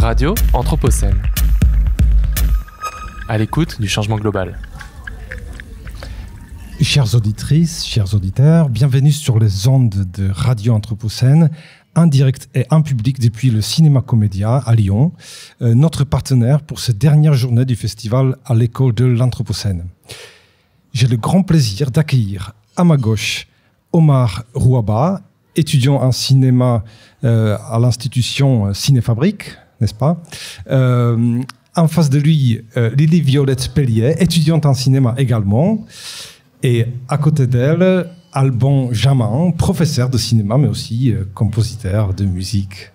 Radio Anthropocène. À l'écoute du changement global. Chères auditrices, chers auditeurs, bienvenue sur les ondes de Radio Anthropocène, en direct et en public depuis le Cinéma Comédia à Lyon, notre partenaire pour cette dernière journée du festival à l'école de l'Anthropocène. J'ai le grand plaisir d'accueillir à ma gauche Omar Rouaba, étudiant en cinéma à l'institution Cinéfabrique, n'est-ce pas ? En face de lui, Lily Violette Pellier, étudiante en cinéma également. Et à côté d'elle, Alban Jamin, professeur de cinéma, mais aussi compositeur de musique.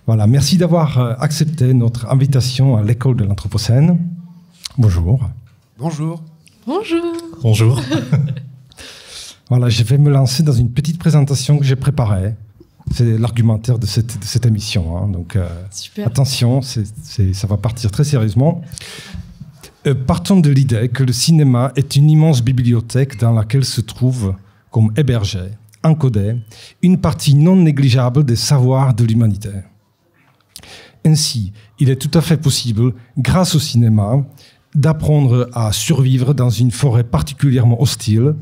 Voilà, merci d'avoir accepté notre invitation à l'école de l'Anthropocène. Bonjour. Bonjour. Bonjour. Bonjour. Voilà, je vais me lancer dans une petite présentation que j'ai préparée. C'est l'argumentaire de cette émission. Hein. Donc, attention, ça va partir très sérieusement. Partons de l'idée que le cinéma est une immense bibliothèque dans laquelle se trouve, comme hébergée, encodée, une partie non négligeable des savoirs de l'humanité. Ainsi, il est tout à fait possible, grâce au cinéma, d'apprendre à survivre dans une forêt particulièrement hostile,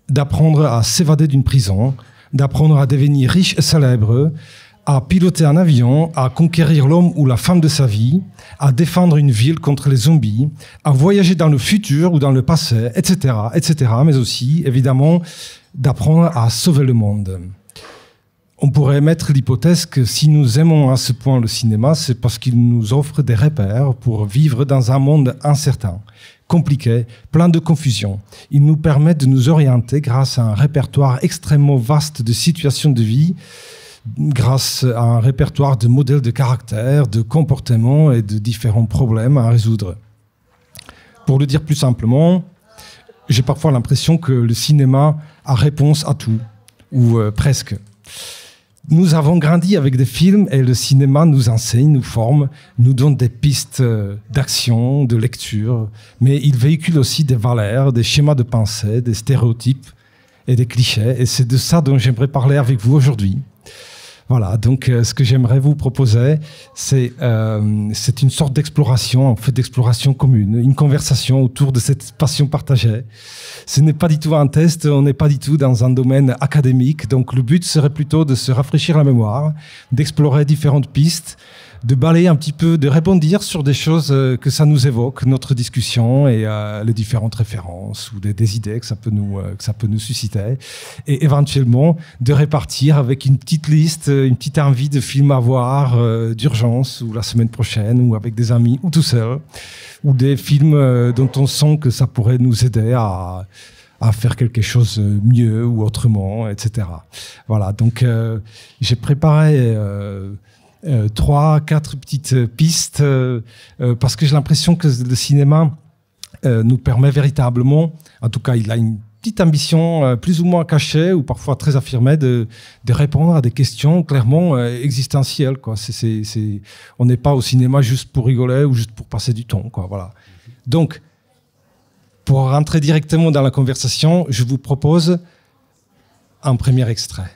d'apprendre à s'évader d'une prison, d'apprendre à devenir riche et célèbre, à piloter un avion, à conquérir l'homme ou la femme de sa vie, à défendre une ville contre les zombies, à voyager dans le futur ou dans le passé, etc., mais aussi, évidemment, d'apprendre à sauver le monde. On pourrait émettre l'hypothèse que si nous aimons à ce point le cinéma, c'est parce qu'il nous offre des repères pour vivre dans un monde incertain, compliqué, plein de confusion. Il nous permet de nous orienter grâce à un répertoire extrêmement vaste de situations de vie, grâce à un répertoire de modèles de caractère, de comportement et de différents problèmes à résoudre. Pour le dire plus simplement, j'ai parfois l'impression que le cinéma a réponse à tout, ou presque. Nous avons grandi avec des films et le cinéma nous enseigne, nous forme, nous donne des pistes d'action, de lecture, mais il véhicule aussi des valeurs, des schémas de pensée, des stéréotypes et des clichés, et c'est de ça dont j'aimerais parler avec vous aujourd'hui. Voilà, donc ce que j'aimerais vous proposer, c'est une sorte d'exploration, en fait d'exploration commune, une conversation autour de cette passion partagée. Ce n'est pas du tout un test, on n'est pas du tout dans un domaine académique, donc le but serait plutôt de se rafraîchir la mémoire, d'explorer différentes pistes, de balayer un petit peu, de rebondir sur des choses que ça nous évoque, notre discussion et les différentes références ou des idées que ça peut nous susciter, et éventuellement de répartir avec une petite liste, une petite envie de films à voir d'urgence ou la semaine prochaine ou avec des amis ou tout seul, ou des films dont on sent que ça pourrait nous aider à faire quelque chose mieux ou autrement, etc. Voilà, donc j'ai préparé 3-4 petites pistes parce que j'ai l'impression que le cinéma nous permet véritablement, en tout cas il a une petite ambition plus ou moins cachée ou parfois très affirmée de répondre à des questions clairement existentielles, quoi. On n'est pas au cinéma juste pour rigoler ou juste pour passer du temps, quoi, voilà. Donc, pour rentrer directement dans la conversation, je vous propose un premier extrait.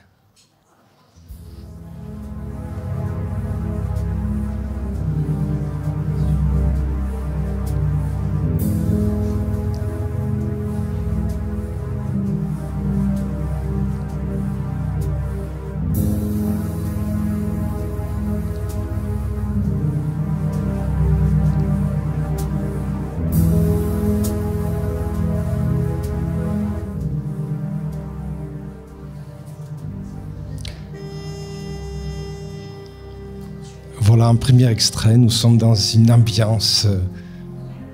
Voilà un premier extrait. Nous sommes dans une ambiance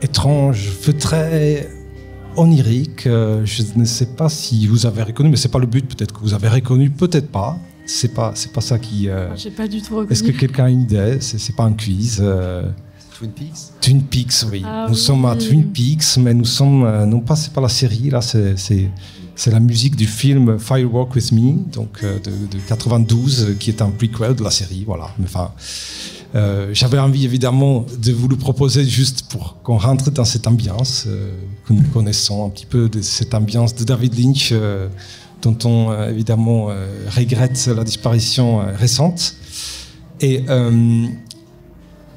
étrange, feutrée, onirique. Je ne sais pas si vous avez reconnu, mais c'est pas le but. Peut-être que vous avez reconnu, peut-être pas. C'est pas ça qui. J'ai pas du tout reconnu. Est-ce que quelqu'un a une idée ? C'est pas un quiz. Twin Peaks. Twin Peaks, oui. Ah, nous sommes à Twin Peaks, mais nous sommes non pas, c'est pas la série là, c'est la musique du film Fire Walk with Me, donc de 92, qui est un prequel de la série, voilà. Enfin, j'avais envie évidemment de vous le proposer juste pour qu'on rentre dans cette ambiance que nous connaissons un petit peu, de cette ambiance de David Lynch dont on évidemment regrette la disparition récente. Et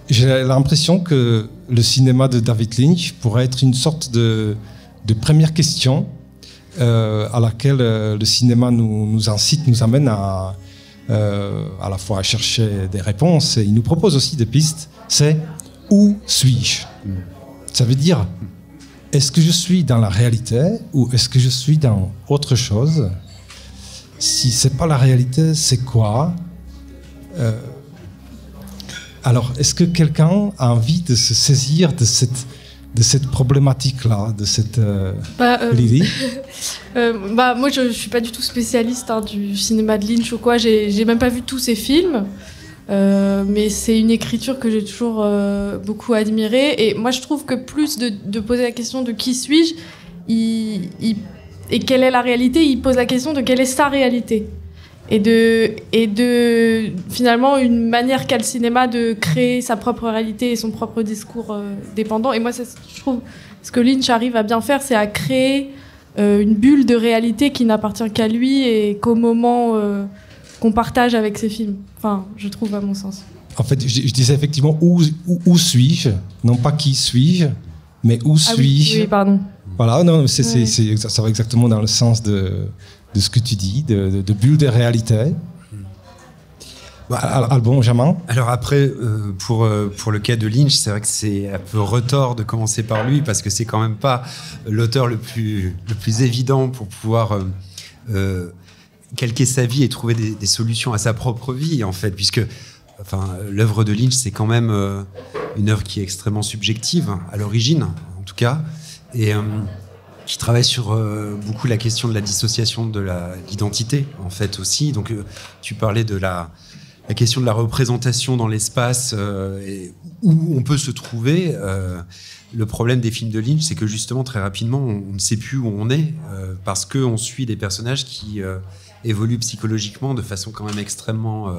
j'ai l'impression que le cinéma de David Lynch pourrait être une sorte de première question à laquelle le cinéma nous incite, nous amène à la fois à chercher des réponses et il nous propose aussi des pistes. C'est où suis-je? Ça veut dire, est-ce que je suis dans la réalité ou est-ce que je suis dans autre chose? Si c'est pas la réalité, c'est quoi? Alors, est-ce que quelqu'un a envie de se saisir de cette problématique-là, de cette Lily? Moi, je suis pas du tout spécialiste du cinéma de Lynch ou quoi. J'ai même pas vu tous ses films, mais c'est une écriture que j'ai toujours beaucoup admirée. Et moi, je trouve que plus de poser la question de qui suis-je, et quelle est la réalité, il pose la question de quelle est sa réalité. Et de finalement une manière qu'a le cinéma de créer sa propre réalité et son propre discours dépendant. Et moi, je trouve ce que Lynch arrive à bien faire, c'est à créer une bulle de réalité qui n'appartient qu'à lui et qu'au moment qu'on partage avec ses films. Enfin, je trouve, à mon sens. En fait, je disais effectivement où suis-je, non pas qui suis-je, mais où suis-je. Oui, pardon. Voilà, non, ça va exactement dans le sens de ce que tu dis, de bulle de réalité. Alban, Jamin. Alors après, pour le cas de Lynch, c'est vrai que c'est un peu retort de commencer par lui, parce que c'est quand même pas l'auteur le plus évident pour pouvoir calquer sa vie et trouver des solutions à sa propre vie, en fait, puisque l'œuvre de Lynch, c'est quand même une œuvre qui est extrêmement subjective, à l'origine, en tout cas, et qui travaille sur beaucoup la question de la dissociation de l'identité, en fait, aussi. Donc, tu parlais de la question de la représentation dans l'espace et où on peut se trouver. Le problème des films de Lynch, c'est que justement, très rapidement, on ne sait plus où on est parce qu'on suit des personnages qui évoluent psychologiquement de façon quand même extrêmement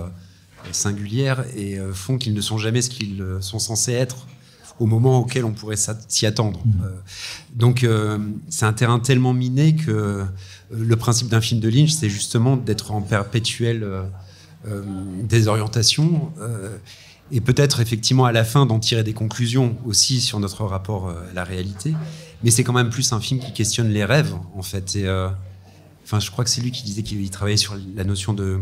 singulière et font qu'ils ne sont jamais ce qu'ils sont censés être au moment auquel on pourrait s'y attendre. Donc, c'est un terrain tellement miné que le principe d'un film de Lynch, c'est justement d'être en perpétuelle désorientation et peut-être effectivement à la fin d'en tirer des conclusions aussi sur notre rapport à la réalité. Mais c'est quand même plus un film qui questionne les rêves, en fait. Et, je crois que c'est lui qui disait qu'il travaillait sur la notion de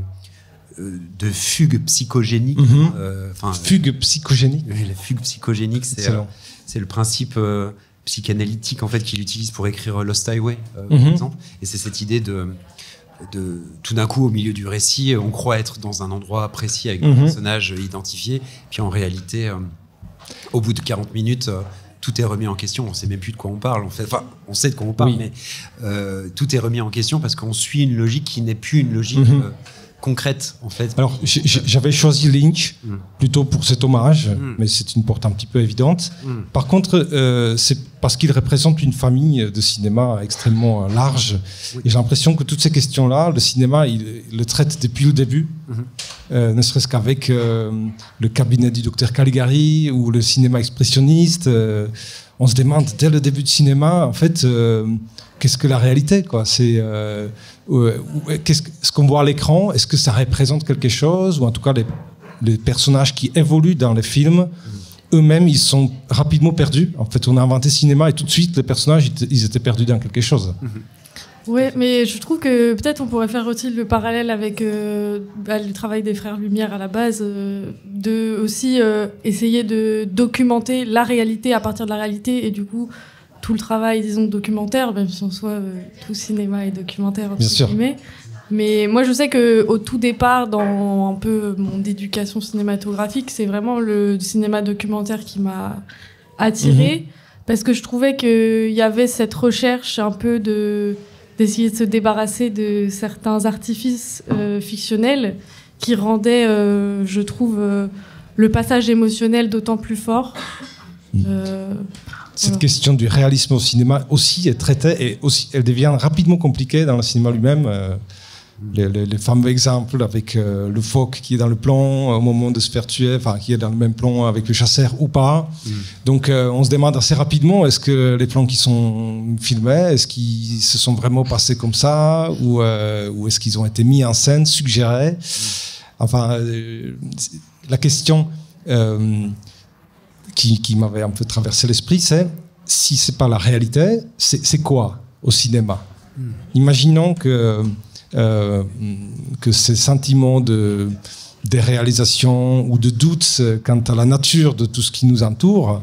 fugue psychogénique. Fugue psychogénique. La fugue psychogénique, c'est le principe psychanalytique en fait qu'il utilise pour écrire Lost Highway, par exemple. Et c'est cette idée de tout d'un coup, au milieu du récit, on croit être dans un endroit précis avec un personnage identifié, puis en réalité, au bout de 40 minutes, tout est remis en question. On ne sait même plus de quoi on parle. En fait. Enfin, on sait de quoi on parle, mais tout est remis en question parce qu'on suit une logique qui n'est plus une logique concrète, en fait. Alors, j'avais choisi Lynch plutôt pour cet hommage, mais c'est une porte un petit peu évidente. Par contre, c'est parce qu'il représente une famille de cinéma extrêmement large. Et j'ai l'impression que toutes ces questions-là, le cinéma, il le traite depuis le début, ne serait-ce qu'avec le cabinet du docteur Caligari ou le cinéma expressionniste. On se demande dès le début du cinéma, en fait, qu'est-ce que la réalité, quoi? C'est ce qu'on voit à l'écran, est-ce que ça représente quelque chose, ou en tout cas les personnages qui évoluent dans les films, eux-mêmes, ils sont rapidement perdus. En fait, on a inventé le cinéma et tout de suite, les personnages, ils étaient perdus dans quelque chose. Oui, mais je trouve que peut-être on pourrait faire aussi le parallèle avec le travail des Frères Lumière à la base, de aussi essayer de documenter la réalité à partir de la réalité, et du coup, tout le travail, disons, documentaire, même si en soi, tout cinéma est documentaire, bien sûr. Mais moi, je sais qu'au tout départ, dans un peu mon éducation cinématographique, c'est vraiment le cinéma documentaire qui m'a attirée, parce que je trouvais qu'il y avait cette recherche un peu d'essayer de se débarrasser de certains artifices fictionnels qui rendaient, je trouve, le passage émotionnel d'autant plus fort. Cette question du réalisme au cinéma aussi est traitée et aussi, elle devient rapidement compliquée dans le cinéma lui-même. Les fameux exemples avec le phoque qui est dans le plan au moment de se faire tuer, enfin qui est dans le même plan avec le chasseur ou pas. Donc on se demande assez rapidement, est-ce que les plans qui sont filmés, est-ce qu'ils se sont vraiment passés comme ça, ou est-ce qu'ils ont été mis en scène, suggérés. Enfin, la question qui m'avait un peu traversé l'esprit, c'est si c'est pas la réalité, c'est quoi au cinéma? Imaginons que ces sentiments de réalisations ou de doutes quant à la nature de tout ce qui nous entoure,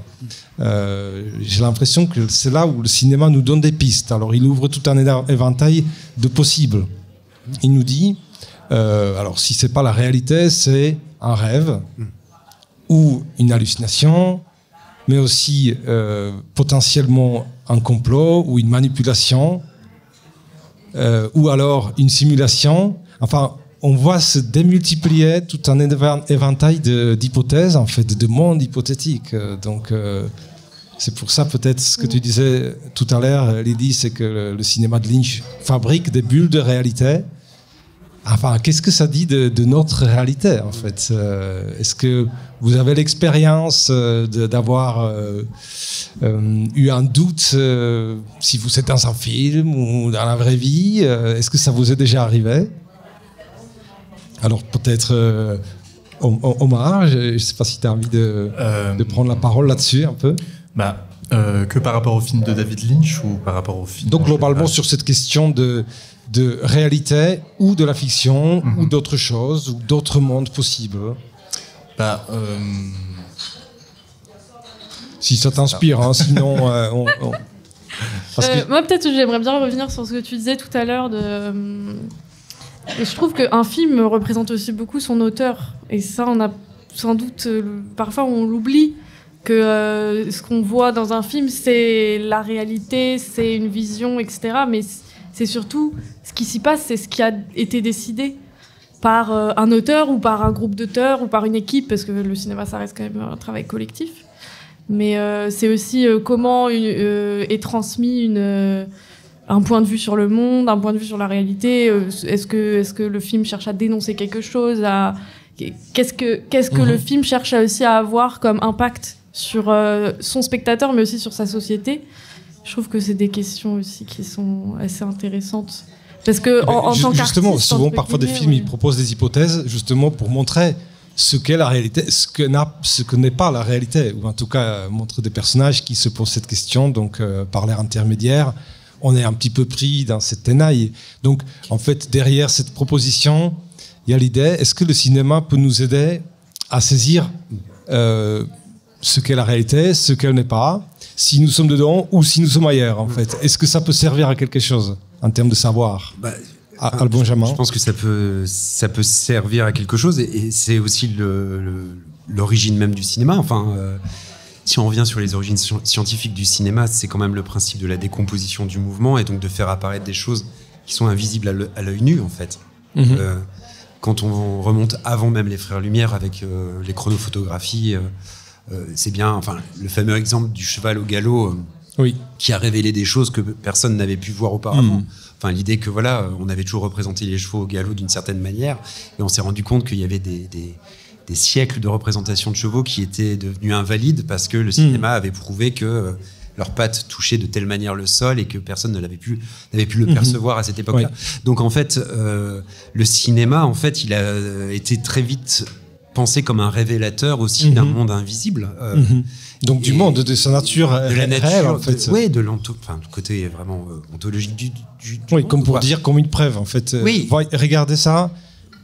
j'ai l'impression que c'est là où le cinéma nous donne des pistes. Alors il ouvre tout un éventail de possibles. Il nous dit, alors si c'est pas la réalité, c'est un rêve ou une hallucination, mais aussi potentiellement un complot ou une manipulation, ou alors une simulation. Enfin, on voit se démultiplier tout un éventail d'hypothèses, en fait, de mondes hypothétiques. Donc, c'est pour ça, peut-être, ce que tu disais tout à l'heure, Lydie, c'est que le cinéma de Lynch fabrique des bulles de réalité. Enfin, qu'est-ce que ça dit de notre réalité, en fait? Est-ce que vous avez l'expérience d'avoir eu un doute si vous êtes dans un film ou dans la vraie vie? Est-ce que ça vous est déjà arrivé? Alors, peut-être, Omar, je ne sais pas si tu as envie de prendre la parole là-dessus un peu. Que par rapport au film de David Lynch ou par rapport au film... Donc, globalement, sur cette question de réalité ou de la fiction ou d'autres choses ou d'autres mondes possibles. Si ça t'inspire, hein, sinon moi peut-être j'aimerais bien revenir sur ce que tu disais tout à l'heure et je trouve qu'un film représente aussi beaucoup son auteur, et ça on a sans doute parfois on l'oublie que ce qu'on voit dans un film c'est la réalité, c'est une vision, etc., mais c'est surtout ce qui s'y passe, c'est ce qui a été décidé par un auteur ou par un groupe d'auteurs ou par une équipe, parce que le cinéma, ça reste quand même un travail collectif. Mais c'est aussi comment est transmis un point de vue sur le monde, un point de vue sur la réalité. Est-ce que le film cherche à dénoncer quelque chose, qu'est-ce que le film cherche aussi à avoir comme impact sur son spectateur, mais aussi sur sa société? Je trouve que c'est des questions aussi qui sont assez intéressantes. Parce que en tant qu'artiste... Justement, souvent, parfois, des films, ils proposent des hypothèses, justement, pour montrer ce qu'est la réalité, ce que n'est pas la réalité, ou en tout cas, montrer des personnages qui se posent cette question, donc par l'air intermédiaire, on est un petit peu pris dans cette tenaille. Donc, en fait, derrière cette proposition, il y a l'idée, est-ce que le cinéma peut nous aider à saisir ce qu'est la réalité, ce qu'elle n'est pas, si nous sommes dedans ou si nous sommes ailleurs, en fait? Est-ce que ça peut servir à quelque chose en termes de savoir? Benjamin, je pense que ça peut servir à quelque chose, et c'est aussi l'origine même du cinéma. Enfin, si on revient sur les origines scientifiques du cinéma, c'est quand même le principe de la décomposition du mouvement, et donc de faire apparaître des choses qui sont invisibles à l'œil nu, en fait. Quand on remonte avant même les Frères Lumière avec les chronophotographies, c'est bien, enfin, le fameux exemple du cheval au galop, qui a révélé des choses que personne n'avait pu voir auparavant. Enfin, l'idée que voilà, on avait toujours représenté les chevaux au galop d'une certaine manière, et on s'est rendu compte qu'il y avait des siècles de représentation de chevaux qui étaient devenus invalides parce que le cinéma avait prouvé que leurs pattes touchaient de telle manière le sol et que personne n'avait pu le percevoir à cette époque-là. Donc en fait, le cinéma, en fait, il a été très vite pensé comme un révélateur aussi d'un monde invisible. Donc du monde, de sa nature, de la nature, réelle, en fait. Oui, du côté vraiment ontologique du oui, monde, comme pour quoi. dire, comme une preuve, en fait. Oui. Regardez ça,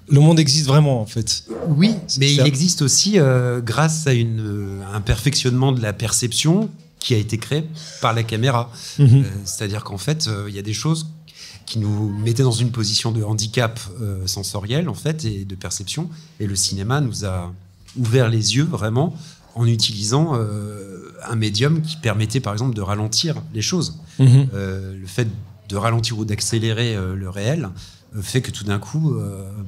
le monde existe vraiment, en fait. Oui, mais il existe aussi grâce à un perfectionnement de la perception qui a été créé par la caméra. C'est-à-dire qu'en fait, il y a des choses qui nous mettaient dans une position de handicap sensoriel, en fait, et de perception. Et le cinéma nous a ouvert les yeux, vraiment, en utilisant un médium qui permettait, par exemple, de ralentir les choses. Le fait de ralentir ou d'accélérer le réel fait que tout d'un coup,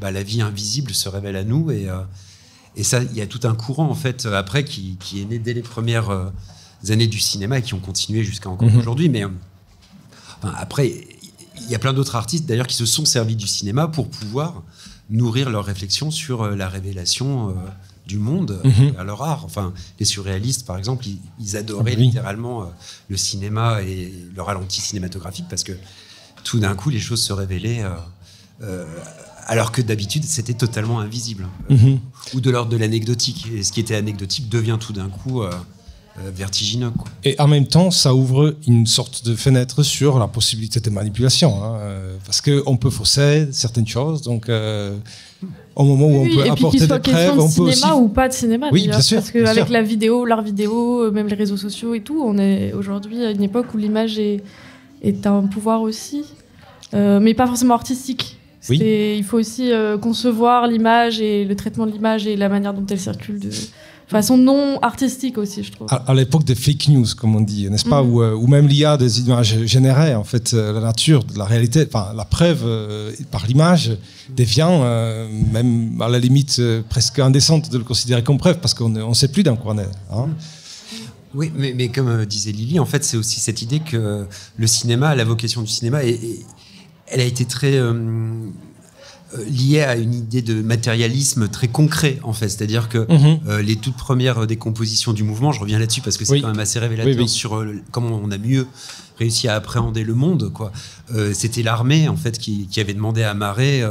la vie invisible se révèle à nous. Et ça, il y a tout un courant, en fait, après, qui est né dès les premières années du cinéma et qui ont continué jusqu'à encore aujourd'hui. Mais après, il y a plein d'autres artistes, d'ailleurs, qui se sont servis du cinéma pour pouvoir nourrir leurs réflexions sur la révélation du monde à leur art. Enfin, les surréalistes, par exemple, ils adoraient littéralement le cinéma et le ralenti cinématographique parce que tout d'un coup, les choses se révélaient alors que d'habitude, c'était totalement invisible. Ou de l'ordre de l'anecdotique. Et ce qui était anecdotique devient tout d'un coup vertigineux, quoi. Et en même temps, ça ouvre une sorte de fenêtre sur la possibilité de manipulation, hein, parce qu'on peut fausser certaines choses, donc au moment où on peut apporter des preuves, on peut aussi... cinéma ou pas de cinéma, oui, bien sûr, parce qu'avec la vidéo, l'art vidéo, même les réseaux sociaux et tout, on est aujourd'hui à une époque où l'image est un pouvoir aussi, mais pas forcément artistique. Oui. Il faut aussi concevoir l'image et le traitement de l'image et la manière dont elle circule de façon non artistique aussi, je trouve. À l'époque des fake news, comme on dit, n'est-ce pas, où même l'IA des images générées, en fait, la nature, la réalité, enfin, la preuve par l'image devient même à la limite presque indécente de le considérer comme preuve, parce qu'on ne sait plus dans quoi on est. Hein. Oui, mais comme disait Lily, en fait, c'est aussi cette idée que le cinéma, la vocation du cinéma, elle a été très liée à une idée de matérialisme très concret, en fait. C'est-à-dire que les toutes premières décompositions du mouvement, je reviens là-dessus parce que c'est quand même assez révélateur sur comment on a mieux réussi à appréhender le monde, quoi. C'était l'armée, en fait, qui avait demandé à Marais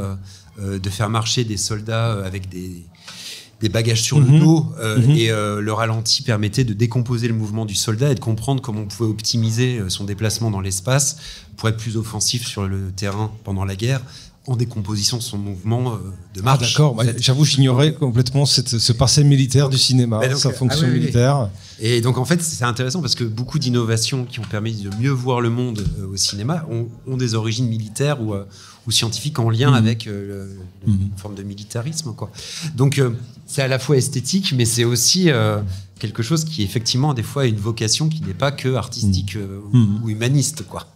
de faire marcher des soldats avec des bagages sur le dos, et le ralenti permettait de décomposer le mouvement du soldat et de comprendre comment on pouvait optimiser son déplacement dans l'espace pour être plus offensif sur le terrain pendant la guerre en décomposition de son mouvement de marche. Ah, d'accord, en fait. J'avoue, j'ignorais complètement ce passé militaire du cinéma, sa fonction militaire. Et donc en fait, c'est intéressant parce que beaucoup d'innovations qui ont permis de mieux voir le monde au cinéma ont des origines militaires ou scientifiques en lien avec une forme de militarisme, quoi. Donc c'est à la fois esthétique, mais c'est aussi quelque chose qui effectivement des fois a une vocation qui n'est pas que artistique ou humaniste, quoi.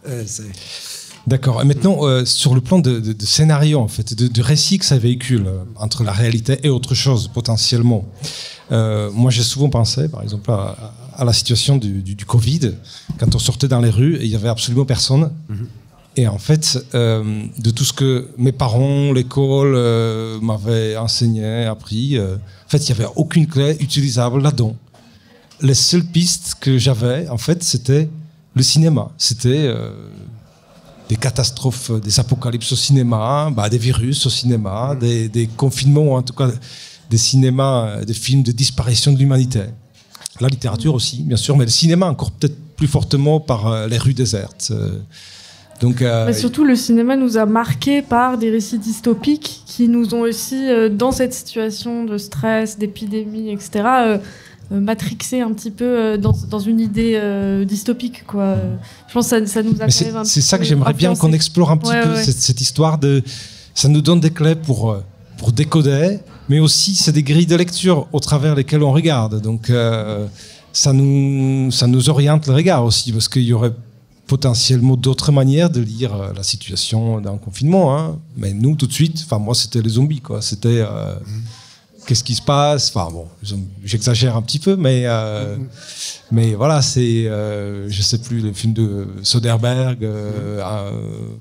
D'accord. Et maintenant, sur le plan de scénario, en fait, de récit que ça véhicule entre la réalité et autre chose, potentiellement. Moi, j'ai souvent pensé, par exemple, à la situation du Covid, quand on sortait dans les rues et il n'y avait absolument personne. Et en fait, de tout ce que mes parents, l'école m'avaient enseigné, appris, en fait, il n'y avait aucune clé utilisable là-dedans. Les seules pistes que j'avais, en fait, c'était le cinéma. C'était des catastrophes, des apocalypses au cinéma, des virus au cinéma, des confinements, en tout cas des cinémas, des films de disparition de l'humanité. La littérature aussi, bien sûr, mais le cinéma encore peut-être plus fortement par les rues désertes. Donc, mais surtout, le cinéma nous a marqués par des récits dystopiques qui nous ont aussi, dans cette situation de stress, d'épidémie, etc., matrixé un petit peu dans une idée dystopique, quoi. Je pense que ça nous a quand même un c'est ça que j'aimerais bien qu'on explore un petit peu, cette histoire de... Ça nous donne des clés pour décoder, mais aussi c'est des grilles de lecture au travers lesquelles on regarde. Donc ça nous oriente le regard aussi, parce qu'il y aurait potentiellement d'autres manières de lire la situation d'un confinement, hein. Mais nous, tout de suite, enfin moi, c'était les zombies, quoi. C'était... qu'est-ce qui se passe? Enfin bon, j'exagère un petit peu, mais voilà, c'est, je sais plus, le film de Soderbergh,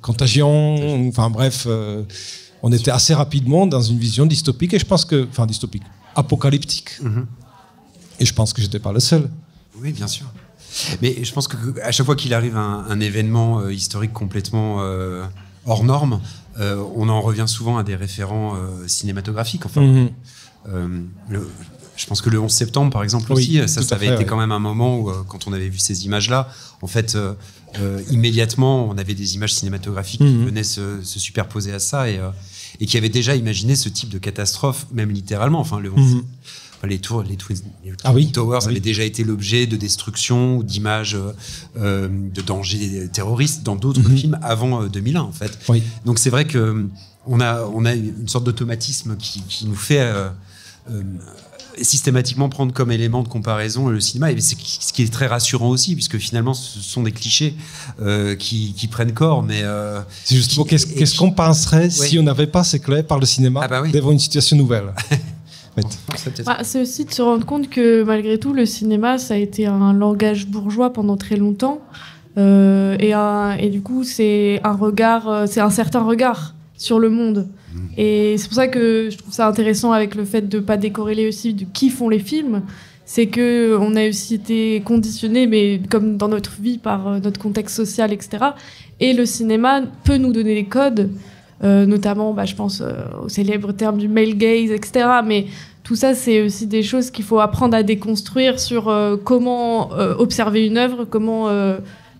Contagion, enfin bref, on était assez rapidement dans une vision dystopique, et je pense que, enfin dystopique, apocalyptique. Et je pense que j'étais pas le seul. Oui, bien sûr. Mais je pense qu'à chaque fois qu'il arrive un événement historique complètement hors norme, on en revient souvent à des référents cinématographiques. Enfin, je pense que le 11 septembre, par exemple, aussi, ça avait été quand même un moment où, quand on avait vu ces images-là, en fait, immédiatement, on avait des images cinématographiques qui venaient se superposer à ça et qui avaient déjà imaginé ce type de catastrophe, même littéralement. Enfin, les Twin Towers avaient déjà été l'objet de destruction ou d'images de dangers terroristes dans d'autres films avant 2001, en fait. Donc c'est vrai que on a une sorte d'automatisme qui nous fait systématiquement prendre comme élément de comparaison le cinéma, et c'est ce qui est très rassurant aussi, puisque finalement ce sont des clichés qui prennent corps, mais c'est justement qu'est-ce qu'on penserait si on n'avait pas ces clés par le cinéma devant une situation nouvelle. C'est aussi de se rendre compte que malgré tout, le cinéma, ça a été un langage bourgeois pendant très longtemps, et du coup, c'est un certain regard sur le monde. Et c'est pour ça que je trouve ça intéressant avec le fait de ne pas décorréler aussi de qui font les films. C'est qu'on a aussi été conditionnés, mais comme dans notre vie, par notre contexte social, etc. Et le cinéma peut nous donner les codes, notamment, je pense au célèbre terme du male gaze, etc. Mais tout ça, c'est aussi des choses qu'il faut apprendre à déconstruire sur comment observer une œuvre, comment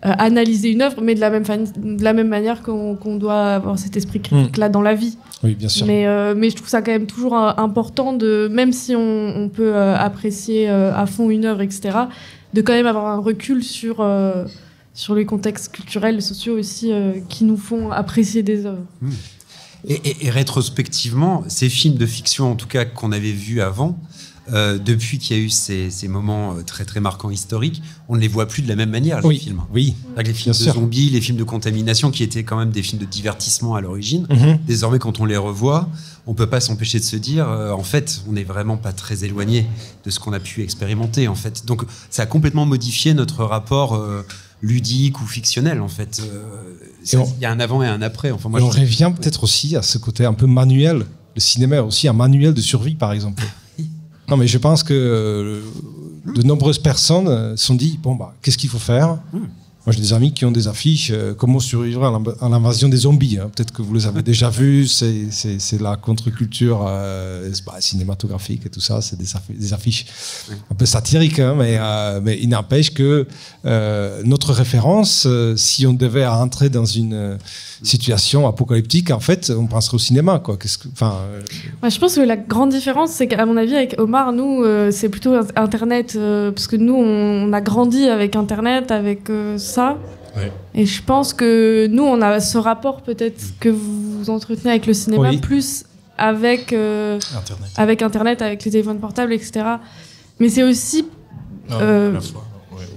analyser une œuvre, mais de la même manière qu'on doit avoir cet esprit critique-là dans la vie. Oui, bien sûr. Mais je trouve ça quand même toujours important, même si on peut apprécier à fond une œuvre, etc., de quand même avoir un recul sur les contextes culturels et sociaux aussi qui nous font apprécier des œuvres. Et rétrospectivement, ces films de fiction, en tout cas qu'on avait vus avant, depuis qu'il y a eu ces moments très très marquants historiques, on ne les voit plus de la même manière, les films. Oui, les films de zombies, les films de contamination, qui étaient quand même des films de divertissement à l'origine. Désormais, quand on les revoit, on ne peut pas s'empêcher de se dire, en fait, on n'est vraiment pas très éloigné de ce qu'on a pu expérimenter, en fait. Donc, ça a complètement modifié notre rapport ludique ou fictionnel, en fait. Il y a un avant et un après. Enfin, moi, on revient peut-être aussi à ce côté un peu manuel. Le cinéma est aussi un manuel de survie, par exemple. Non, mais je pense que de nombreuses personnes se sont dit, qu'est-ce qu'il faut faire ? Moi, j'ai des amis qui ont des affiches, comment survivre à l'invasion des zombies. Hein. Peut-être que vous les avez déjà vus, c'est la contre-culture cinématographique et tout ça, c'est des affiches un peu satiriques, hein, mais il n'empêche que notre référence, si on devait entrer dans une situation apocalyptique, en fait, on penserait au cinéma, quoi. Moi, je pense que la grande différence, c'est qu'à mon avis, avec Omar, nous, c'est plutôt Internet, parce que nous, on a grandi avec Internet, avec ça. Ouais. Et je pense que nous, on a ce rapport peut-être que vous entretenez avec le cinéma, plus avec Internet, avec les téléphones portables, etc. Mais c'est aussi... à la fois.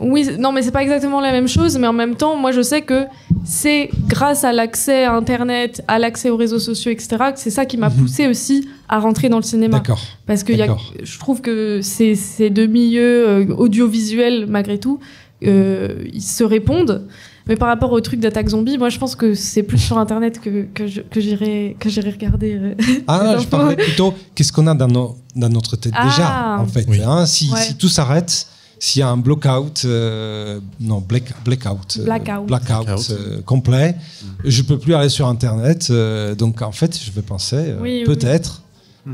Oui, non, mais c'est pas exactement la même chose, mais en même temps, moi je sais que c'est grâce à l'accès à Internet, à l'accès aux réseaux sociaux, etc., que c'est ça qui m'a poussé aussi à rentrer dans le cinéma. D'accord. Parce que je trouve que ces deux milieux audiovisuels, malgré tout, ils se répondent. Mais par rapport au truc d'attaque zombie, moi je pense que c'est plus sur Internet que j'irai regarder. Je parlais plutôt, qu'est-ce qu'on a dans notre tête déjà, en fait. Oui. Hein, si tout s'arrête, s'il y a un blackout complet, je peux plus aller sur Internet. Donc en fait, je vais penser peut-être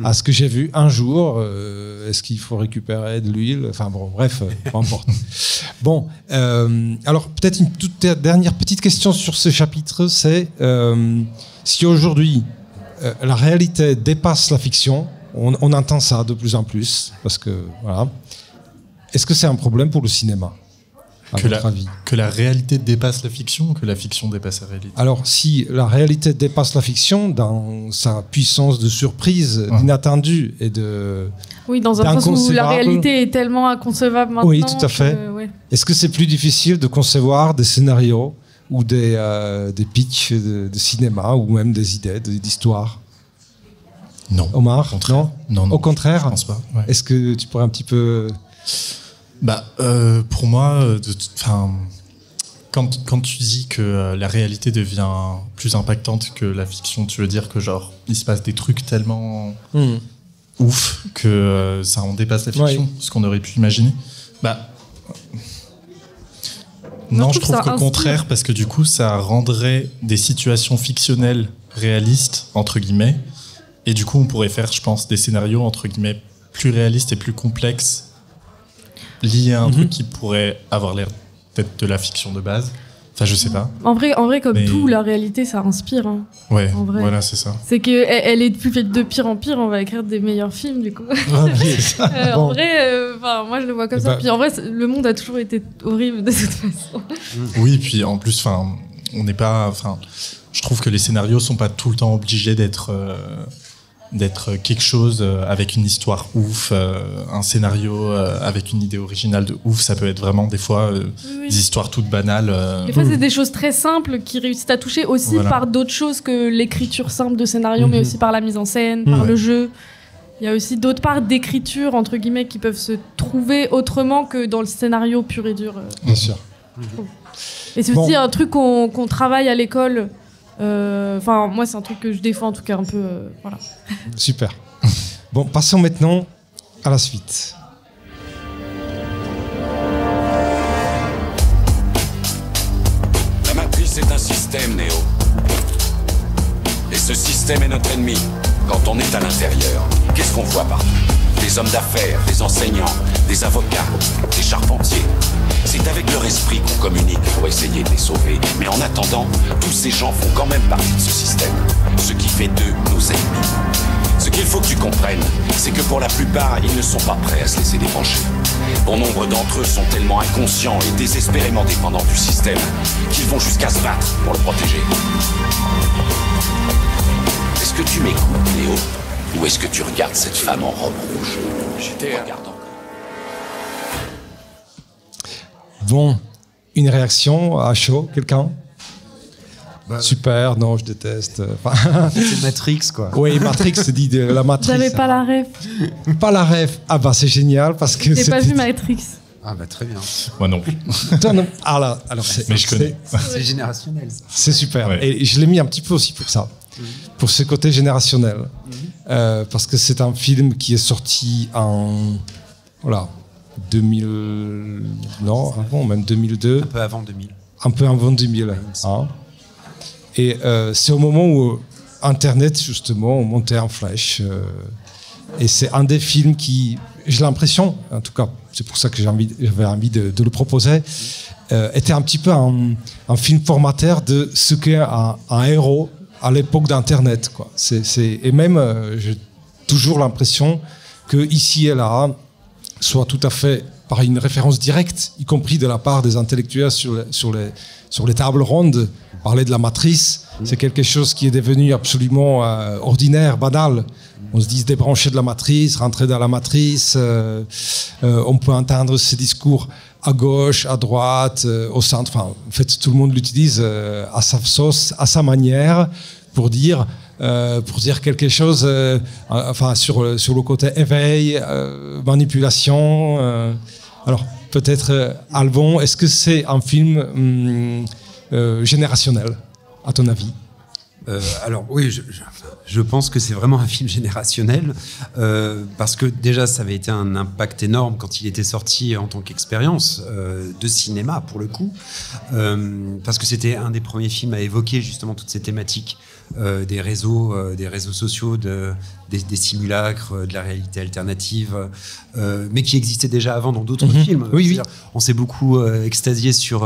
à ce que j'ai vu un jour. Est-ce qu'il faut récupérer de l'huile ? Enfin bon, bref, peu importe. Bon, alors peut-être une toute dernière petite question sur ce chapitre, c'est si aujourd'hui la réalité dépasse la fiction, on entend ça de plus en plus, parce que voilà. Est-ce que c'est un problème pour le cinéma, à votre avis ? Que la réalité dépasse la fiction ou que la fiction dépasse la réalité ? Alors, si la réalité dépasse la fiction dans sa puissance de surprise, d'inattendu et de... Oui, dans un sens où la réalité est tellement inconcevable maintenant. Oui, tout à fait. Est-ce que c'est plus difficile de concevoir des scénarios ou des pitchs de cinéma ou même des idées d'histoire ? Non. Omar ? Au contraire. Non. Au contraire ? Je pense pas. Ouais. Est-ce que tu pourrais un petit peu... pour moi, quand tu dis que la réalité devient plus impactante que la fiction, tu veux dire que genre il se passe des trucs tellement ouf que ça en dépasse la fiction, ce qu'on aurait pu imaginer. Non, je trouve qu'au contraire, parce que du coup, ça rendrait des situations fictionnelles réalistes entre guillemets, et du coup, on pourrait faire, je pense, des scénarios entre guillemets plus réalistes et plus complexes, liés à un truc qui pourrait avoir l'air d'être de la fiction de base. Enfin, je sais pas. En vrai, comme tout, la réalité, ça inspire. Hein. Ouais, en vrai. Voilà, c'est ça. C'est qu'elle est de pire en pire, on va écrire des meilleurs films, du coup. En vrai, moi, je le vois comme ça. Puis en vrai, le monde a toujours été horrible de toute façon. Oui, puis en plus, on n'est pas... Je trouve que les scénarios sont pas tout le temps obligés d'être quelque chose avec une histoire ouf, un scénario avec une idée originale de ouf. Ça peut être vraiment des fois des histoires toutes banales. Des fois, c'est des choses très simples qui réussissent à toucher aussi par d'autres choses que l'écriture simple de scénario, mais aussi par la mise en scène, par le jeu. Il y a aussi d'autres parts d'écriture, entre guillemets, qui peuvent se trouver autrement que dans le scénario pur et dur. Bien sûr. Et c'est aussi un truc qu'on travaille à l'école. Moi, c'est un truc que je défends, en tout cas, un peu. Voilà. Super. Bon, passons maintenant à la suite. La matrice est un système, Néo. Et ce système est notre ennemi. Quand on est à l'intérieur, qu'est-ce qu'on voit partout ? des hommes d'affaires, des enseignants, des avocats, des charpentiers. C'est avec leur esprit qu'on communique pour essayer de les sauver. Mais en attendant, tous ces gens font quand même partie de ce système, ce qui fait d'eux nos ennemis. Ce qu'il faut que tu comprennes, c'est que pour la plupart, ils ne sont pas prêts à se laisser débrancher. Bon nombre d'entre eux sont tellement inconscients et désespérément dépendants du système qu'ils vont jusqu'à se battre pour le protéger. Est-ce que tu m'écoutes, Léo? Ou est-ce que tu regardes cette femme en robe rouge? J'étais regardant. Bon, une réaction à chaud, quelqu'un? Super, non, je déteste. C'est Matrix, quoi. Oui, Matrix, c'est dit de la Matrix. J'avais pas la ref. Pas la ref. Ah bah c'est génial parce que... J'ai pas vu Matrix. Ah bah très bien. Moi non plus. Alors mais je connais. C'est générationnel, ça. C'est super. Ouais. Et je l'ai mis un petit peu aussi pour ça. Pour ce côté générationnel. Parce que c'est un film qui est sorti en... Voilà. 2000... Non, avant, même 2002. Un peu avant 2000. Un peu avant 2000. Hein. Et c'est au moment où Internet, justement, montait en flèche. Et c'est un des films qui, j'ai l'impression, en tout cas, c'est pour ça que j'avais envie de le proposer, était un petit peu un film formateur de ce qu'est un héros à l'époque d'Internet, quoi. Et même, j'ai toujours l'impression que ici et là, soit tout à fait par une référence directe, y compris de la part des intellectuels sur les tables rondes, parler de la matrice, c'est quelque chose qui est devenu absolument ordinaire, banal. On se dit se débrancher de la matrice, rentrer dans la matrice. On peut entendre ces discours à gauche, à droite, au centre. Enfin, en fait, tout le monde l'utilise à sa sauce, à sa manière, pour dire quelque chose. Enfin, sur le côté éveil, manipulation. Alors, peut-être, Alban, est-ce que c'est un film générationnel, à ton avis? Alors oui, je pense que c'est vraiment un film générationnel parce que déjà ça avait été un impact énorme quand il était sorti en tant qu'expérience de cinéma pour le coup, parce que c'était un des premiers films à évoquer justement toutes ces thématiques des réseaux sociaux, des simulacres, de la réalité alternative, mais qui existaient déjà avant dans d'autres films. Oui. On s'est beaucoup extasié sur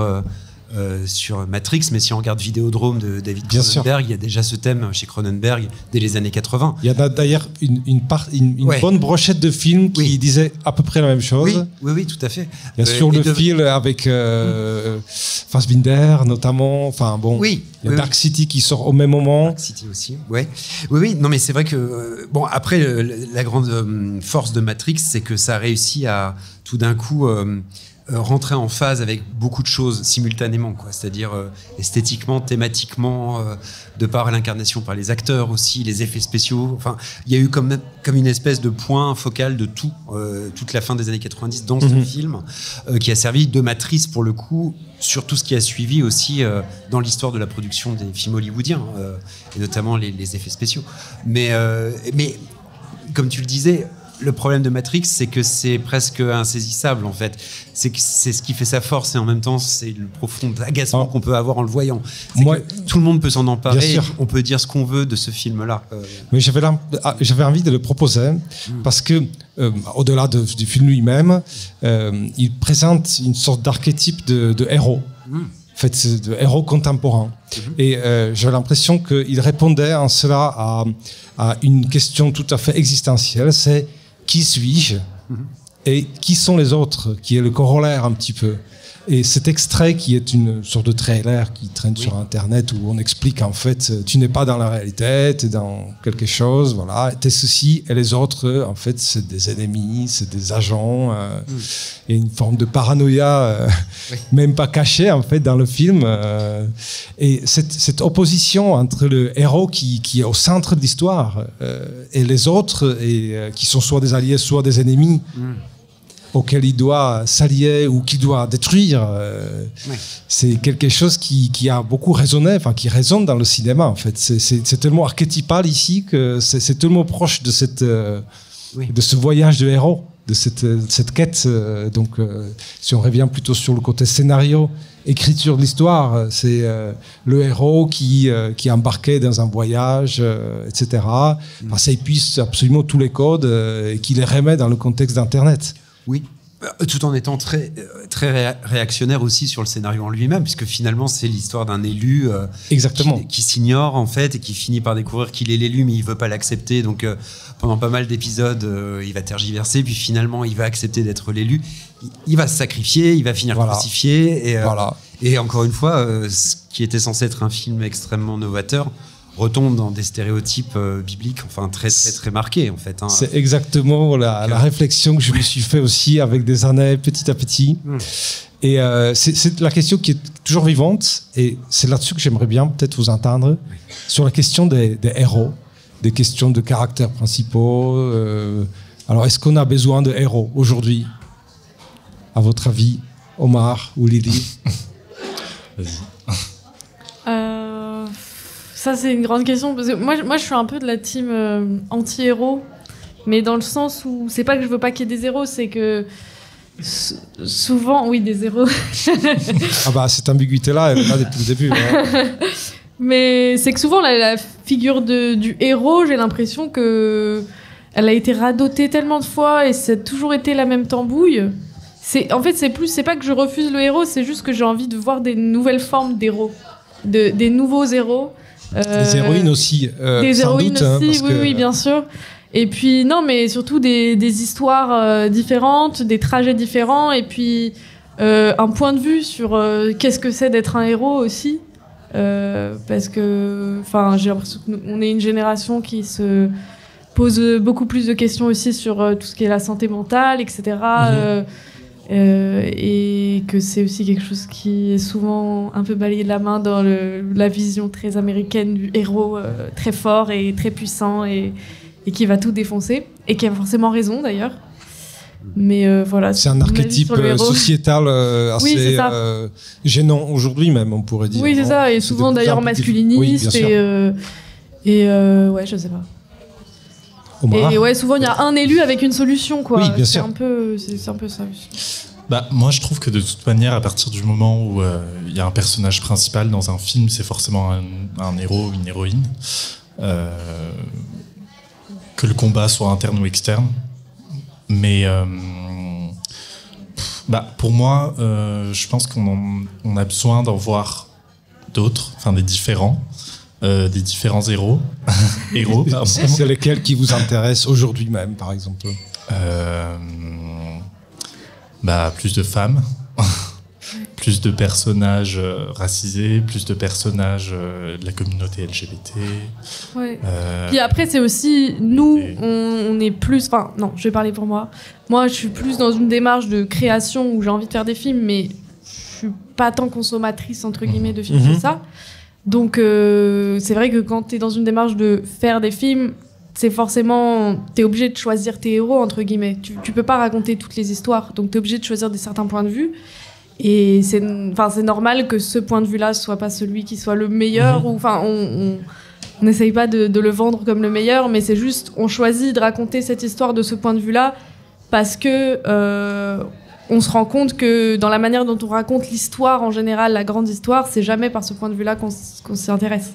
Matrix, mais si on regarde Vidéodrome de David Cronenberg, il y a déjà ce thème chez Cronenberg dès les années 80. Il y a d'ailleurs une bonne brochette de films qui disaient à peu près la même chose. Oui, tout à fait. Il y a sur le fil avec Fassbinder notamment. Enfin bon, il y a Dark City qui sort au même moment. Dark City aussi. Oui. Non, mais c'est vrai que bon, après la grande force de Matrix, c'est que ça a réussi à tout d'un coup rentrer en phase avec beaucoup de choses simultanément, quoi. C'est-à-dire esthétiquement, thématiquement, de par l'incarnation par les acteurs aussi, les effets spéciaux. Enfin, il y a eu comme une espèce de point focal de tout, toute la fin des années 90 dans ce film, qui a servi de matrice pour le coup sur tout ce qui a suivi aussi dans l'histoire de la production des films hollywoodiens, et notamment les effets spéciaux. Mais comme tu le disais, le problème de Matrix, c'est que c'est presque insaisissable, en fait. C'est ce qui fait sa force, et en même temps, c'est le profond agacement qu'on peut avoir en le voyant. Tout le monde peut s'en emparer, on peut dire ce qu'on veut de ce film-là. Mais j'avais envie de le proposer, parce que, au-delà du film lui-même, il présente une sorte d'archétype de héros. En fait, de héros contemporains. Et j'ai l'impression qu'il répondait en cela à une question tout à fait existentielle, c'est qui suis-je et qui sont les autres, qui est le corollaire un petit peu. Et cet extrait qui est une sorte de trailer qui traîne sur Internet où on explique en fait tu n'es pas dans la réalité, tu es dans quelque chose, voilà, t'es ceci et les autres en fait c'est des ennemis, c'est des agents. Il y a une forme de paranoïa même pas cachée en fait dans le film. Et cette opposition entre le héros qui est au centre de l'histoire et les autres qui sont soit des alliés, soit des ennemis. Auquel il doit s'allier ou qu'il doit détruire, c'est quelque chose qui a beaucoup résonné, enfin qui résonne dans le cinéma en fait. C'est tellement archétypal ici que c'est tellement proche de ce voyage de héros cette quête. Donc, si on revient plutôt sur le côté scénario, écriture de l'histoire, c'est le héros qui est embarqué dans un voyage, etc. Ça épuise absolument tous les codes et qui les remet dans le contexte d'Internet. Oui. Tout en étant très réactionnaire aussi sur le scénario en lui-même, puisque finalement c'est l'histoire d'un élu qui s'ignore en fait et qui finit par découvrir qu'il est l'élu, mais il veut pas l'accepter. Donc pendant pas mal d'épisodes, il va tergiverser, puis finalement il va accepter d'être l'élu. Il va se sacrifier, il va finir crucifié. Et encore une fois, ce qui était censé être un film extrêmement novateur retombe dans des stéréotypes bibliques, enfin très très très marqués en fait. Hein. C'est exactement la réflexion que je me suis fait aussi avec des années, petit à petit. Et c'est la question qui est toujours vivante, et c'est là-dessus que j'aimerais bien peut-être vous entendre, sur la question des héros, des questions de caractères principaux. Alors, est-ce qu'on a besoin de héros aujourd'hui, à votre avis, Omar ou Lily? Vas-y. Ça, c'est une grande question. Parce que moi, je suis un peu de la team anti-héros, mais dans le sens où c'est pas que je veux pas qu'il y ait des héros, c'est que souvent, oui, des héros. Cette ambiguïté-là, elle est là depuis le début. Hein. Mais c'est que souvent, la figure du héros, j'ai l'impression que elle a été radotée tellement de fois et ça a toujours été la même tambouille. En fait, c'est pas que je refuse le héros, c'est juste que j'ai envie de voir des nouvelles formes d'héros, des nouveaux héros. Des héroïnes aussi, des héroïnes doute, aussi, oui, bien sûr. Et puis non, mais surtout des histoires différentes, des trajets différents, et puis un point de vue sur qu'est-ce que c'est d'être un héros aussi, parce que, j'ai l'impression qu'on est une génération qui se pose beaucoup plus de questions aussi sur tout ce qui est la santé mentale, etc. Et que c'est aussi quelque chose qui est souvent un peu balayé de la main dans la vision très américaine du héros très fort et très puissant et qui va tout défoncer, et qui a forcément raison d'ailleurs. Mais voilà. C'est un archétype sociétal assez gênant aujourd'hui même, on pourrait dire. Oui, c'est ça, et souvent d'ailleurs masculiniste. Et ouais, je sais pas. Omar. Et ouais, souvent il y a un élu avec une solution, quoi. Oui, bien sûr. C'est un peu ça aussi. Moi, je trouve que de toute manière, à partir du moment où il y a un personnage principal dans un film, c'est forcément un héros ou une héroïne. Que le combat soit interne ou externe. Mais pour moi, je pense qu'on a besoin d'en voir d'autres, des différents. Des différents héros. Pardon. C'est lesquels qui vous intéressent aujourd'hui même, par exemple? Plus de femmes, plus de personnages racisés, plus de personnages de la communauté LGBT. Ouais. Puis après, c'est aussi, nous, on est plus... non, je vais parler pour moi. Moi, je suis plus dans une démarche de création où j'ai envie de faire des films, mais je suis pas tant consommatrice, entre guillemets, de films que ça. Donc, c'est vrai que quand tu es dans une démarche de faire des films, c'est forcément... Tu es obligé de choisir tes héros, entre guillemets. Tu peux pas raconter toutes les histoires, donc tu es obligé de choisir certains points de vue. Et c'est normal que ce point de vue-là soit pas celui qui soit le meilleur. On n'essaye pas de le vendre comme le meilleur, mais c'est juste, on choisit de raconter cette histoire de ce point de vue-là parce que... on se rend compte que dans la manière dont on raconte l'histoire en général, la grande histoire, c'est jamais par ce point de vue-là qu'on s'y intéresse.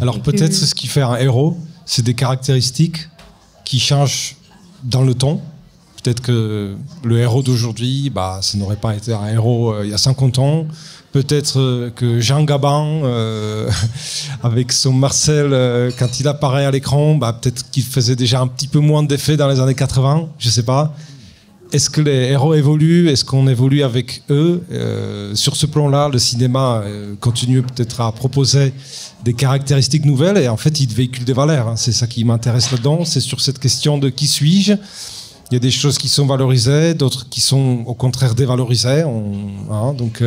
Alors peut-être ce qui fait un héros, c'est des caractéristiques qui changent dans le temps. Peut-être que le héros d'aujourd'hui, ça n'aurait pas été un héros il y a 50 ans. Peut-être que Jean Gabin, avec son Marcel, quand il apparaît à l'écran, peut-être qu'il faisait déjà un petit peu moins d'effet dans les années 80, je sais pas. Est-ce que les héros évoluent? Est-ce qu'on évolue avec eux? Sur ce plan-là, le cinéma continue peut-être à proposer des caractéristiques nouvelles et en fait, il véhicule des valeurs. Hein. C'est ça qui m'intéresse là-dedans. C'est sur cette question de qui suis-je? Il y a des choses qui sont valorisées, d'autres qui sont au contraire dévalorisées. Donc,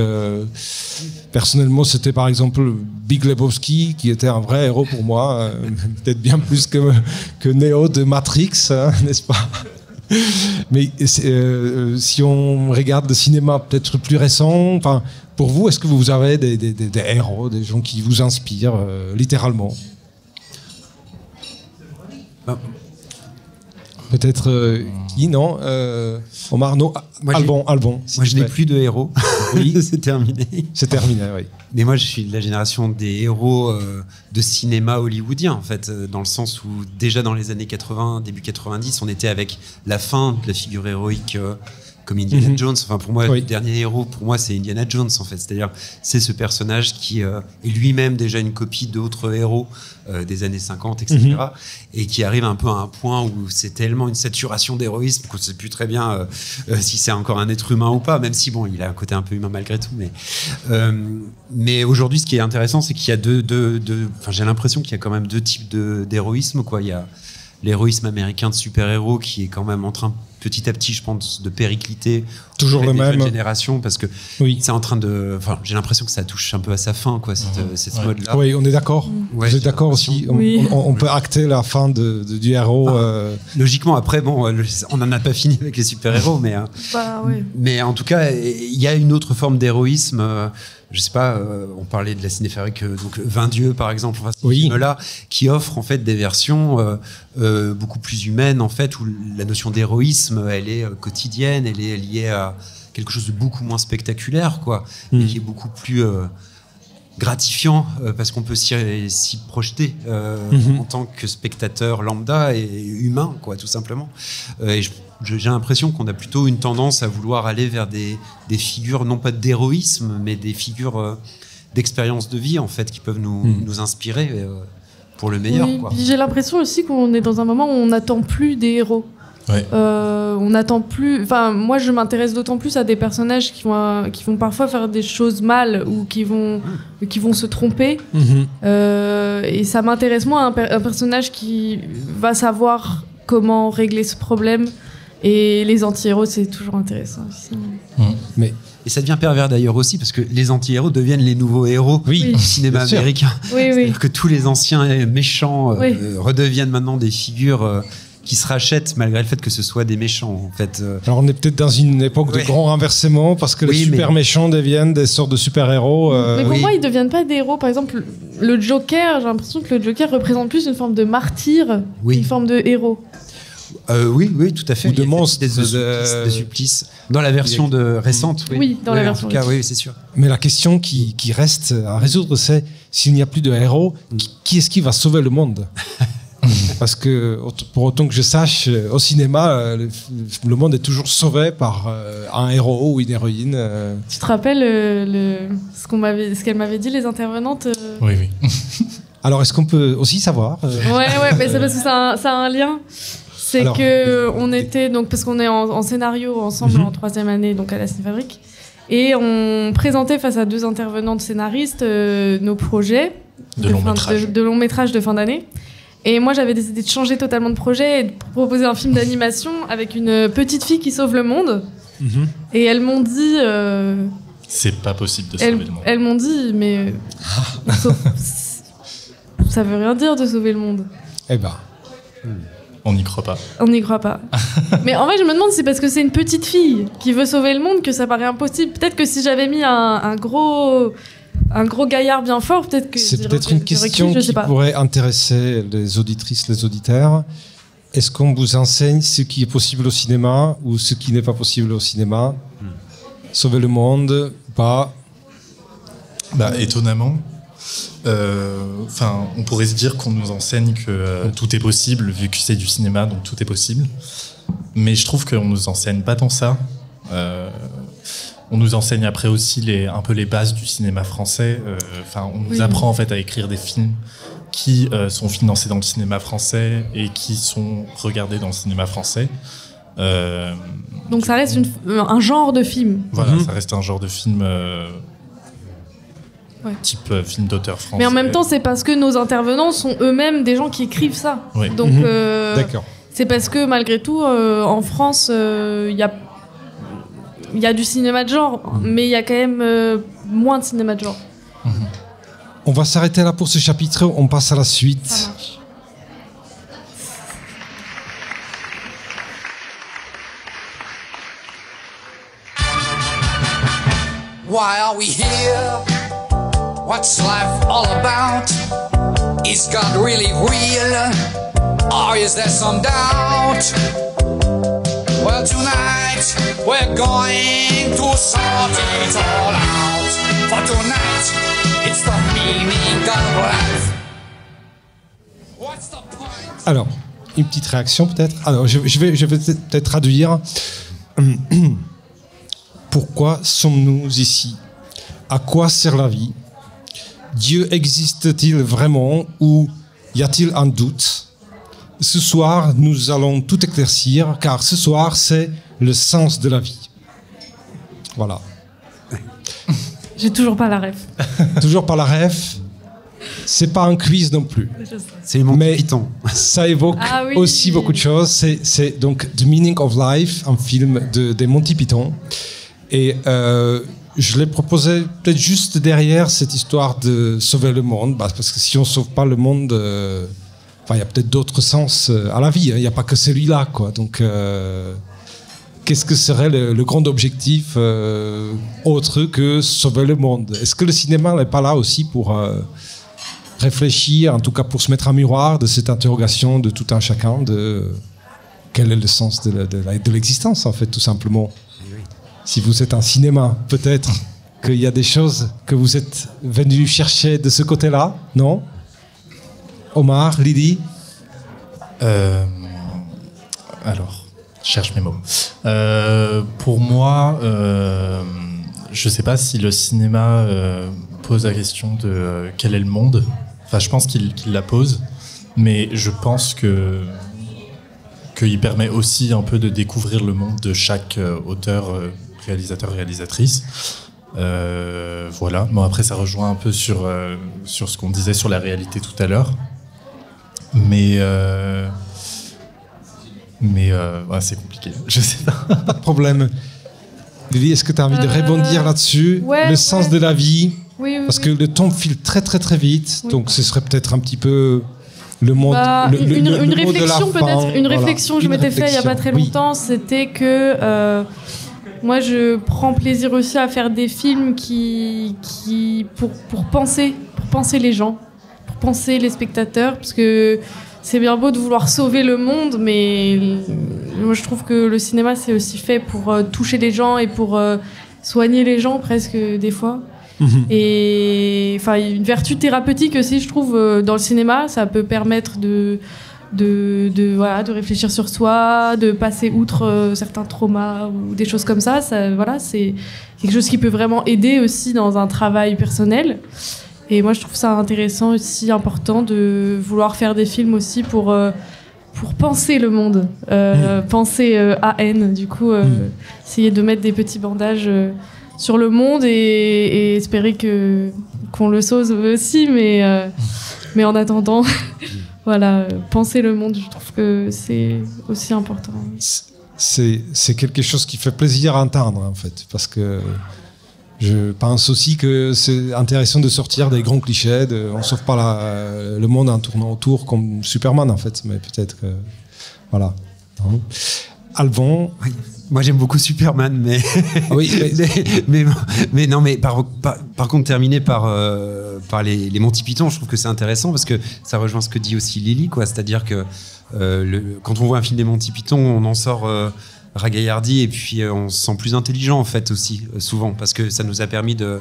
personnellement, c'était par exemple Big Lebowski qui était un vrai héros pour moi, peut-être bien plus que Neo de Matrix, n'est-ce pas? Mais si on regarde le cinéma peut-être plus récent, pour vous, est-ce que vous avez des héros, des gens qui vous inspirent littéralement? Peut-être qui, non Omar, non. Albon. Moi, je n'ai plus de héros. Oui, c'est terminé. C'est terminé, oui. Mais moi, je suis de la génération des héros de cinéma hollywoodien, en fait, dans le sens où déjà dans les années 80, début 90, on était avec la fin de la figure héroïque comme Indiana Jones. Enfin, pour moi, le dernier héros, pour moi, c'est Indiana Jones, en fait. C'est-à-dire, c'est ce personnage qui est lui-même déjà une copie d'autres héros des années 50, etc. Et qui arrive un peu à un point où c'est tellement une saturation d'héroïsme qu'on ne sait plus très bien si c'est encore un être humain ou pas, même si, bon, il a un côté un peu humain malgré tout. Mais aujourd'hui, ce qui est intéressant, c'est qu'il y a j'ai l'impression qu'il y a quand même deux types d'héroïsme, quoi. Il y a l'héroïsme américain de super-héros qui est quand même en train petit à petit, je pense, de péricliter toujours le même génération, parce que c'est en train de, enfin, j'ai l'impression que ça touche un peu à sa fin, quoi, cette mode-là. Oui, on est d'accord. Vous êtes d'accord aussi. On peut acter la fin du héros. Logiquement, après, bon, on n'en a pas fini avec les super-héros, mais en tout cas, il y a une autre forme d'héroïsme. Je sais pas, on parlait de la cinéfabrique, donc 20 Dieux par exemple, enfin, ce film-là, qui offre en fait des versions beaucoup plus humaines, en fait, où la notion d'héroïsme, elle est quotidienne, elle est liée à quelque chose de beaucoup moins spectaculaire, quoi, et qui est beaucoup plus gratifiant, parce qu'on peut s'y projeter en tant que spectateur lambda et humain, quoi, tout simplement. Et j'ai l'impression qu'on a plutôt une tendance à vouloir aller vers des figures, non pas d'héroïsme, mais des figures d'expérience de vie, en fait, qui peuvent nous inspirer pour le meilleur. Oui, quoi. J'ai l'impression aussi qu'on est dans un moment où on n'attend plus des héros. Ouais. On n'attend plus. Enfin, moi, je m'intéresse d'autant plus à des personnages qui vont parfois faire des choses mal ou qui vont se tromper. Et ça m'intéresse moins un personnage qui va savoir comment régler ce problème. Et les anti-héros, c'est toujours intéressant aussi. Et ça devient pervers d'ailleurs aussi, parce que les anti-héros deviennent les nouveaux héros du cinéma américain. C'est-à-dire que tous les anciens méchants redeviennent maintenant des figures qui se rachètent malgré le fait que ce soit des méchants, en fait. Alors on est peut-être dans une époque de grand renversement, parce que les super méchants deviennent des sortes de super-héros. Mais pour moi, ils ne deviennent pas des héros. Par exemple, le Joker, j'ai l'impression que le Joker représente plus une forme de martyr qu'une forme de héros. Oui, tout à fait. Ou de monstres. Des supplices. Dans la version récente, dans la version en tout cas, oui, c'est sûr. Mais la question qui reste à résoudre, c'est s'il n'y a plus de héros, qui est-ce qui va sauver le monde? Parce que, pour autant que je sache, au cinéma, le monde est toujours sauvé par un héros ou une héroïne. Tu te rappelles ce qu'elle m'avait dit, les intervenantes Oui. Alors, est-ce qu'on peut aussi savoir Ouais, mais c'est parce que ça a un lien. C'est qu'on était, donc, parce qu'on est en scénario ensemble en 3e année, donc à la Cinéfabrique, et on présentait face à 2 intervenantes scénaristes nos projets de long métrage de fin d'année. Et moi, j'avais décidé de changer totalement de projet et de proposer un film d'animation avec une petite fille qui sauve le monde. Et elles m'ont dit... c'est pas possible de sauver le monde. Elles m'ont dit, mais... ça veut rien dire de sauver le monde. Eh ben... On n'y croit pas. On n'y croit pas. Mais en vrai, je me demande si c'est parce que c'est une petite fille qui veut sauver le monde que ça paraît impossible. Peut-être que si j'avais mis un gros gaillard bien fort, peut-être que... C'est peut-être une question qui pourrait intéresser les auditrices, les auditeurs. Est-ce qu'on vous enseigne ce qui est possible au cinéma ou ce qui n'est pas possible au cinéma? Sauver le monde, pas... Étonnamment. On pourrait se dire qu'on nous enseigne que tout est possible, vu que c'est du cinéma, donc tout est possible. Mais je trouve qu'on nous enseigne pas tant ça. On nous enseigne après aussi un peu les bases du cinéma français. On nous apprend en fait à écrire des films qui sont financés dans le cinéma français et qui sont regardés dans le cinéma français. Donc ça reste un genre de film. Voilà, ça reste un genre de film... type film d'auteur français. Mais en même temps, c'est parce que nos intervenants sont eux-mêmes des gens qui écrivent ça. Oui. Donc, d'accord. C'est parce que malgré tout, en France, il y a du cinéma de genre, mais il y a quand même moins de cinéma de genre. On va s'arrêter là pour ce chapitre, on passe à la suite. Ça marche. Why are we here? What's life all about? Is God really real? Or is there some doubt? Well, tonight we're going to sort it all out. For tonight, it's the meaning of life. What's the point? Alors, une petite réaction peut-être. Alors, je vais peut-être traduire. Pourquoi sommes-nous ici? À quoi sert la vie? Dieu existe-t-il vraiment ou y a-t-il un doute? Ce soir, nous allons tout éclaircir, car ce soir, c'est le sens de la vie. Voilà. J'ai toujours pas la ref. Toujours pas la ref. C'est pas un quiz non plus. C'est les Monty Python. Ça évoque aussi beaucoup de choses. C'est donc The Meaning of Life, un film des Monty Python. Et je l'ai proposé peut-être juste derrière cette histoire de sauver le monde, parce que si on sauve pas le monde, il y a peut-être d'autres sens à la vie. Il n'y a pas que celui-là, quoi. Donc, qu'est-ce que serait le grand objectif autre que sauver le monde? Est-ce que le cinéma n'est pas là aussi pour réfléchir, en tout cas pour se mettre en miroir de cette interrogation de tout un chacun, de quel est le sens de l'existence, en fait, tout simplement? Si vous êtes un cinéma, peut-être qu'il y a des choses que vous êtes venus chercher de ce côté-là, non? Omar, Lydie? Alors, je cherche mes mots. Pour moi, je ne sais pas si le cinéma pose la question de quel est le monde. Enfin, je pense qu'il la pose, mais je pense qu'il permet aussi un peu de découvrir le monde de chaque auteur, réalisateur, réalisatrice. Voilà. Bon, après, ça rejoint un peu sur ce qu'on disait sur la réalité tout à l'heure. Mais ouais, c'est compliqué. Je sais pas. Pas de problème. Lily, est-ce que tu as envie de rebondir là-dessus? Le sens de la vie. Oui, parce que le temps file très très très vite. Donc ce serait peut-être un petit peu le monde. Une réflexion peut-être. Une réflexion que je m'étais fait il n'y a pas très longtemps, c'était que moi je prends plaisir aussi à faire des films pour penser les gens, pour penser les spectateurs, parce que c'est bien beau de vouloir sauver le monde, mais moi je trouve que le cinéma c'est aussi fait pour toucher les gens et pour soigner les gens presque des fois. Et enfin une vertu thérapeutique aussi, je trouve, dans le cinéma, ça peut permettre de réfléchir sur soi, de passer outre certains traumas ou des choses comme ça. Voilà, c'est quelque chose qui peut vraiment aider aussi dans un travail personnel. Et moi, je trouve ça intéressant aussi, important de vouloir faire des films aussi pour penser le monde, penser AN, du coup, essayer de mettre des petits bandages sur le monde et espérer qu'on le sauve aussi, mais en attendant, voilà, penser le monde, je trouve que c'est aussi important. C'est quelque chose qui fait plaisir à entendre, en fait, parce que je pense aussi que c'est intéressant de sortir des grands clichés, on ne sauve pas le monde en tournant autour comme Superman, en fait, mais peut-être que... Voilà. Alban? Oui. Moi j'aime beaucoup Superman, mais oui, mais non, mais par contre terminer par les Monty Python, je trouve que c'est intéressant parce que ça rejoint ce que dit aussi Lily, quoi. C'est-à-dire que quand on voit un film des Monty Python, on en sort ragaillardi et puis on se sent plus intelligent en fait aussi souvent, parce que ça nous a permis de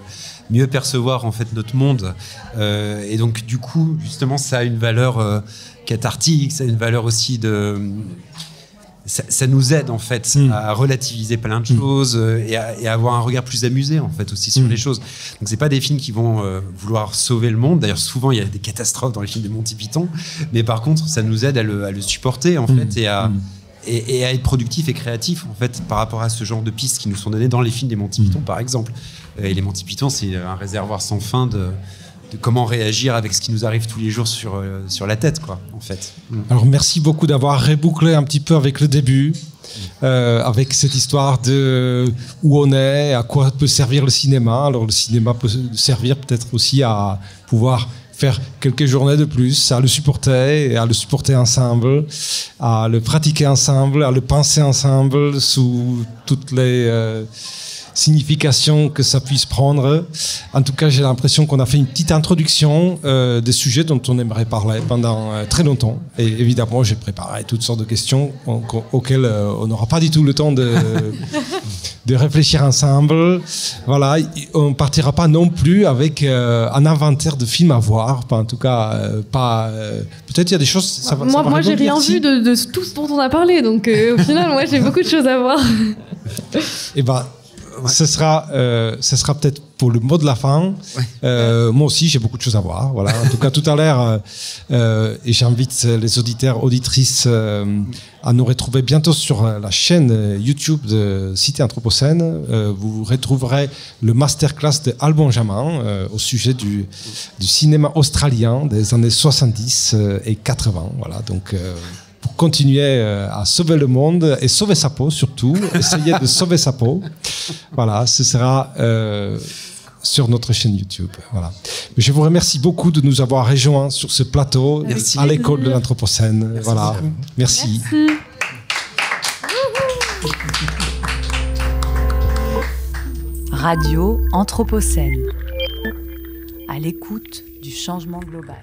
mieux percevoir en fait notre monde, et donc du coup justement ça a une valeur cathartique, ça a une valeur aussi de... Ça nous aide en fait à relativiser plein de choses et à avoir un regard plus amusé en fait aussi sur les choses. Donc c'est pas des films qui vont vouloir sauver le monde. D'ailleurs souvent il y a des catastrophes dans les films de Monty Python, mais par contre ça nous aide à le supporter en fait et à être productif et créatif en fait par rapport à ce genre de pistes qui nous sont données dans les films des Monty Python par exemple. Et les Monty Python c'est un réservoir sans fin de comment réagir avec ce qui nous arrive tous les jours sur la tête, quoi, en fait. Alors, merci beaucoup d'avoir rebouclé un petit peu avec le début, avec cette histoire de où on est, à quoi peut servir le cinéma. Alors, le cinéma peut servir peut-être aussi à pouvoir faire quelques journées de plus, à le supporter, et à le supporter ensemble, à le pratiquer ensemble, à le penser ensemble sous toutes les signification que ça puisse prendre. En tout cas, j'ai l'impression qu'on a fait une petite introduction des sujets dont on aimerait parler pendant très longtemps. Et évidemment, j'ai préparé toutes sortes de questions auxquelles on n'aura pas du tout le temps de réfléchir ensemble. Voilà, on partira pas non plus avec un inventaire de films à voir. En tout cas, peut-être il y a des choses. Moi, j'ai rien vu de tout ce dont on a parlé, donc au final, moi, j'ai beaucoup de choses à voir. Et ce sera peut-être pour le mot de la fin. Moi aussi, j'ai beaucoup de choses à voir. Voilà. En tout cas, tout à l'heure, et j'invite les auditeurs, auditrices à nous retrouver bientôt sur la chaîne YouTube de Cité Anthropocène. Vous retrouverez le masterclass de Al Benjamin au sujet du cinéma australien des années 70 et 80. Voilà, donc pour continuer à sauver le monde et sauver sa peau surtout, essayer de sauver sa peau. Voilà, ce sera sur notre chaîne YouTube. Voilà. Mais je vous remercie beaucoup de nous avoir rejoints sur ce plateau à l'école de l'Anthropocène. Voilà. Merci. Radio Anthropocène, à l'écoute du changement global.